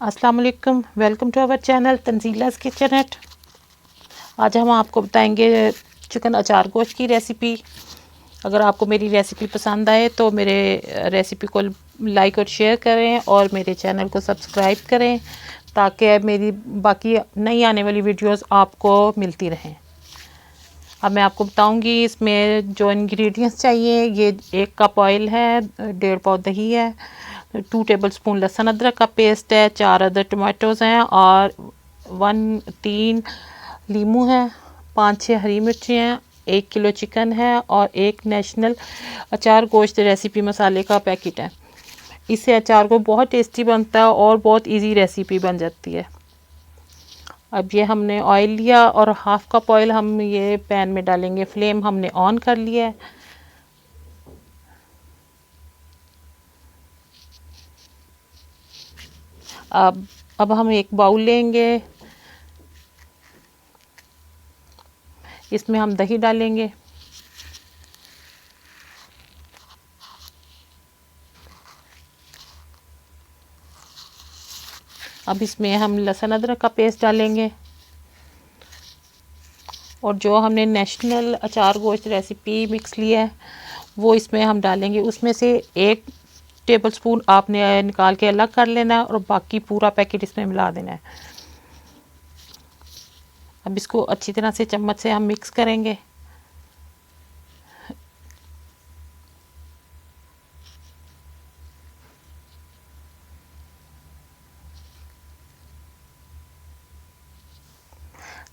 अस्सलाम वालेकुम, welcome to our channel तंजीला's किचनट। आज हम आपको बताएंगे चिकन अचार गोश्त की रेसिपी। अगर आपको मेरी रेसिपी पसंद आए तो मेरे रेसिपी को लाइक और शेयर करें और मेरे चैनल को सब्सक्राइब करें ताकि मेरी बाकी नई आने वाली वीडियोस आपको मिलती रहें। अब मैं आपको बताऊंगी इसमें जो इंग्रेडिएंट्स चाहिए। ये 1 कप ऑयल है, 1.5 पाव दही है, 2 टेबलस्पून लहसुन अदरक का पेस्ट है, 4 अदर टमाटोज़ हैं और 3 लीमू है, 5-6 हरी मिर्ची हैं, 1 किलो चिकन है और 1 नेशनल अचार गोश्त रेसिपी मसाले का पैकेट है। इससे अचार को बहुत टेस्टी बनता है और बहुत इजी रेसिपी बन जाती है। अब ये हमने ऑयल लिया और 1/2 कप ऑयल हम ये पैन में डालेंगे। फ्लेम हमने ऑन कर लिया है। अब हम एक बाउल लेंगे, इसमें हम दही डालेंगे। अब इसमें हम लहसुन अदरक का पेस्ट डालेंगे और जो हमने नेशनल अचार गोश्त रेसिपी मिक्स लिया है वो इसमें हम डालेंगे। उसमें से 1 टेबलस्पून आपने निकाल के अलग कर लेना है और बाकी पूरा पैकेट इसमें मिला देना है। अब इसको अच्छी तरह से चम्मच से हम मिक्स करेंगे।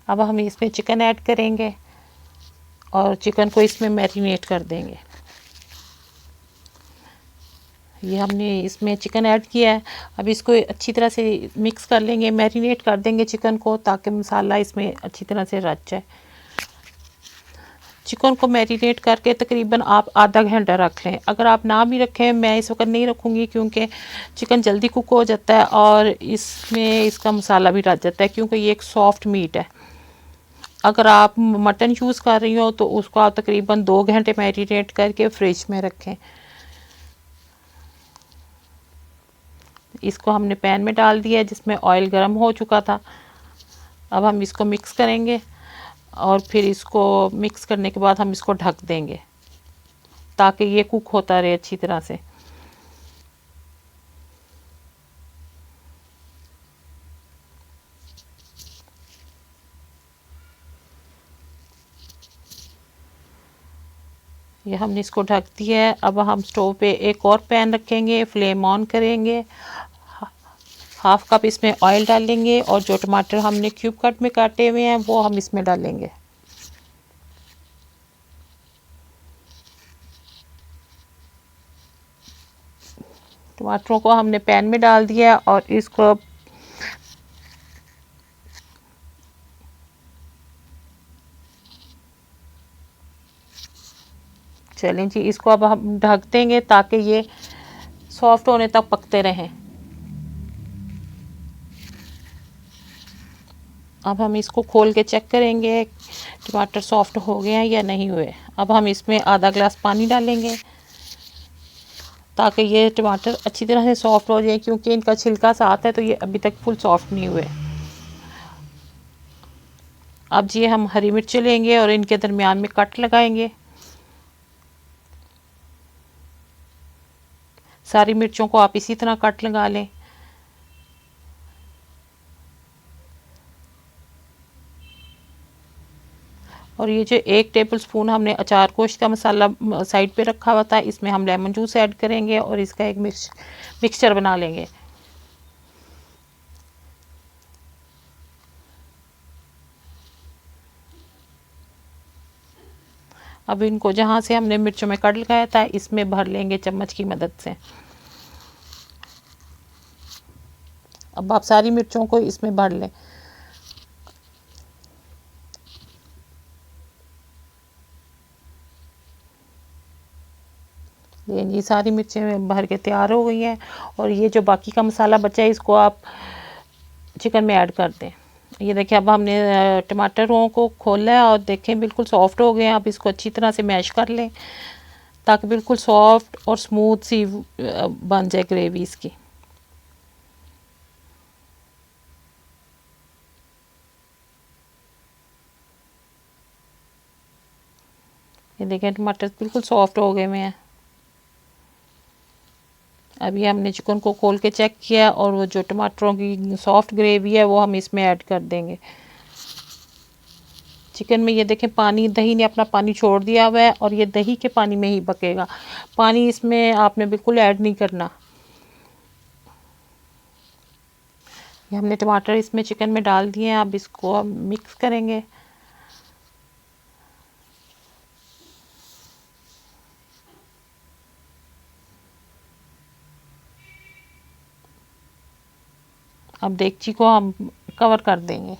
अब हम इसमें चिकन ऐड करेंगे और चिकन को इसमें मैरिनेट कर देंगे। ये हमने इसमें चिकन ऐड किया है। अब इसको अच्छी तरह से मिक्स कर लेंगे, मैरिनेट कर देंगे चिकन को ताकि मसाला इसमें अच्छी तरह से रच जाए। चिकन को मैरिनेट करके तकरीबन आप आधा घंटा रख लें। अगर आप ना भी रखें, मैं इस वक्त नहीं रखूँगी क्योंकि चिकन जल्दी कुक हो जाता है और इसमें इसका मसाला भी रच जाता है क्योंकि ये एक सॉफ्ट मीट है। अगर आप मटन यूज़ कर रही हो तो उसको आप तकरीबन 2 घंटे मैरिनेट करके फ्रिज में रखें। इसको हमने पैन में डाल दिया जिसमें ऑयल गर्म हो चुका था। अब हम इसको मिक्स करेंगे और फिर इसको मिक्स करने के बाद हम इसको ढक देंगे ताकि ये कुक होता रहे अच्छी तरह से। ये हमने इसको ढक दिया है। अब हम स्टोव पे एक और पैन रखेंगे, फ्लेम ऑन करेंगे, 1/2 कप इसमें ऑयल डालेंगे और जो टमाटर हमने क्यूब कट में काटे हुए हैं वो हम इसमें डालेंगे। टमाटरों को हमने पैन में डाल दिया और इसको चलें जी, इसको अब हम ढक देंगे ताकि ये सॉफ्ट होने तक पकते रहें। अब हम इसको खोल के चेक करेंगे टमाटर सॉफ्ट हो गए हैं या नहीं हुए। अब हम इसमें आधा ग्लास पानी डालेंगे ताकि ये टमाटर अच्छी तरह से सॉफ्ट हो जाए क्योंकि इनका छिलका साथ है तो ये अभी तक फुल सॉफ्ट नहीं हुए। अब जी हम हरी मिर्ची लेंगे और इनके दरमियान में कट लगाएंगे। सारी मिर्चों को आप इसी तरह कट लगा लें। और ये जो 1 टेबलस्पून हमने अचार गोश्त का मसाला साइड पे रखा हुआ था इसमें हम लेमन जूस ऐड करेंगे और इसका एक मिक्सचर बना लेंगे। अब इनको जहाँ से हमने मिर्चों में कट लगाया था इसमें भर लेंगे चम्मच की मदद से। अब आप सारी मिर्चों को इसमें भर लें। ये सारी मिर्चें भर के तैयार हो गई हैं और ये जो बाकी का मसाला बचा है इसको आप चिकन में ऐड कर दें। ये देखिए अब हमने टमाटरों को खोला है और देखें बिल्कुल सॉफ्ट हो गए हैं। अब इसको अच्छी तरह से मैश कर लें ताकि बिल्कुल सॉफ्ट और स्मूथ सी बन जाए ग्रेवी इसकी। ये देखें टमाटर बिल्कुल सॉफ्ट हो गए हुए हैं। अभी हमने चिकन को खोल के चेक किया और वो जो टमाटरों की सॉफ्ट ग्रेवी है वो हम इसमें ऐड कर देंगे। चिकन में ये देखें पानी, दही ने अपना पानी छोड़ दिया हुआ है और ये दही के पानी में ही पकेगा। पानी इसमें आपने बिल्कुल ऐड नहीं करना। ये हमने टमाटर इसमें चिकन में डाल दिए हैं। अब इसको हम मिक्स करेंगे। अब देगची को हम कवर कर देंगे।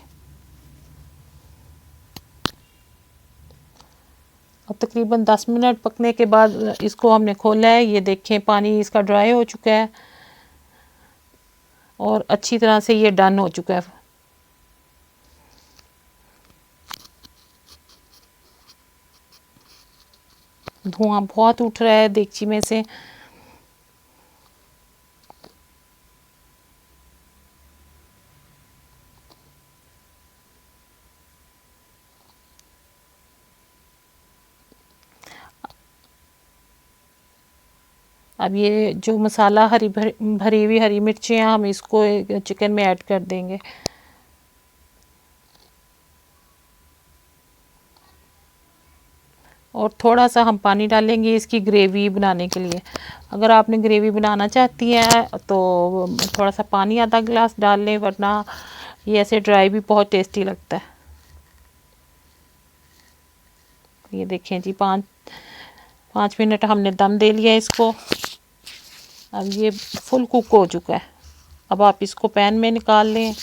अब तकरीबन 10 मिनट पकने के बाद इसको हमने खोला है। ये देखें पानी इसका ड्राई हो चुका है और अच्छी तरह से ये डन हो चुका है। धुआं बहुत उठ रहा है देगची में से। अब ये जो मसाला भरी हुई हरी मिर्चें हैं हम इसको चिकन में ऐड कर देंगे। और थोड़ा सा हम पानी डालेंगे इसकी ग्रेवी बनाने के लिए। अगर आपने ग्रेवी बनाना चाहती हैं तो थोड़ा सा पानी आधा गिलास डाल लें, वरना ये ऐसे ड्राई भी बहुत टेस्टी लगता है। ये देखें जी 5 मिनट हमने दम दे लिया इसको। अब ये फुल कुक हो चुका है। अब आप इसको पैन में निकाल लें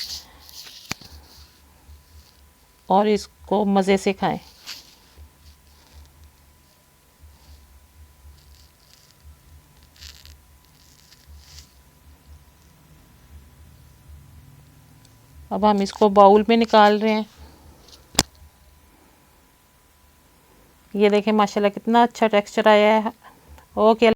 और इसको मज़े से खाएं। अब हम इसको बाउल में निकाल रहे हैं। ये देखें माशाल्लाह कितना अच्छा टेक्सचर आया है। ओके।